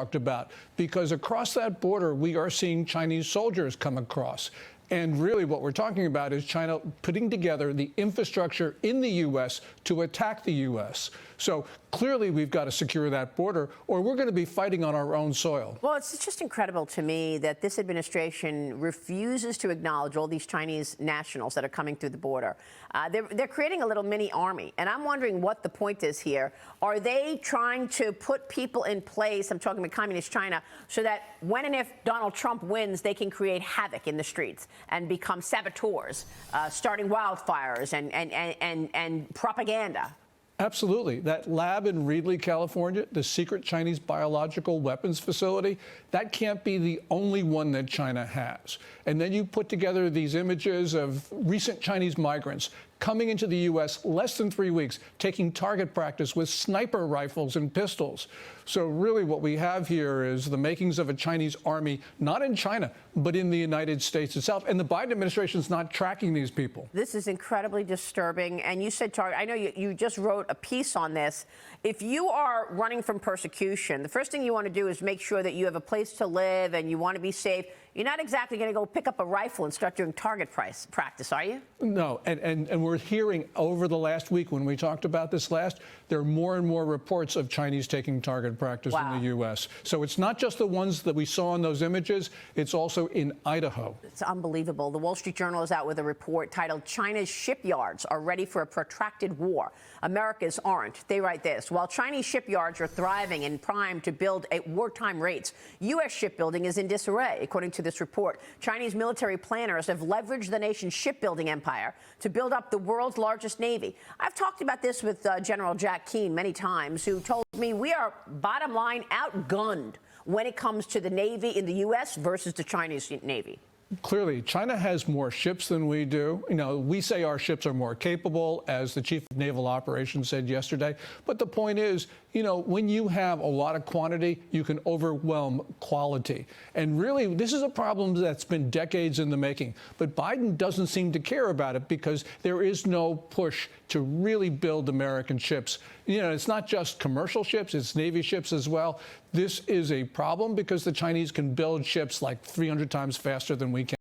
talked about, because across that border, we are seeing Chinese soldiers come across. And really what we're talking about is China putting together the infrastructure in the U.S. to attack the U.S. So clearly we've got to secure that border, or we're going to be fighting on our own soil. Well, it's just incredible to me that this administration refuses to acknowledge all these Chinese nationals that are coming through the border. They're creating a little mini army, and I'm wondering what the point is here. Are they trying to put people in place, I'm talking about communist China, so that when and if Donald Trump wins, they can create havoc in the streets and become saboteurs, starting wildfires and propaganda? Absolutely. That lab in Reedley, California, the secret Chinese biological weapons facility, that can't be the only one that China has. And then you put together these images of recent Chinese migrants coming into the U.S. less than 3 weeks, taking target practice with sniper rifles and pistols. So really what we have here is the makings of a Chinese army, not in China, but in the United States itself. And the Biden administration is not tracking these people. This is incredibly disturbing. And you said target. I know you just wrote a piece on this. If you are running from persecution, the first thing you want to do is make sure that you have a place to live and you want to be safe. You're not exactly going to go pick up a rifle and start doing target practice, are you? No, and we're hearing over the last week, when we talked about this last, there are more and more reports of Chinese taking target practice in the U.S. So it's not just the ones that we saw in those images, it's also in Idaho. It's unbelievable. The Wall Street Journal is out with a report titled "China's Shipyards Are Ready for a Protracted War. America's Aren't." They write this: while Chinese shipyards are thriving and primed to build at wartime rates, U.S. shipbuilding is in disarray. According to this report, Chinese military planners have leveraged the nation's shipbuilding empire to build up the world's largest navy. I've talked about this with General Jack Keane many times, who told me we are, bottom line, outgunned when it comes to the Navy in the U.S. versus the Chinese Navy. Clearly, China has more ships than we do. You know, we say our ships are more capable, as the chief of naval operations said yesterday. But the point is, you know, when you have a lot of quantity, you can overwhelm quality. And really, this is a problem that's been decades in the making. But Biden doesn't seem to care about it because there is no push to really build American ships. You know, it's not just commercial ships, it's Navy ships as well. This is a problem because the Chinese can build ships like 300 times faster than we can.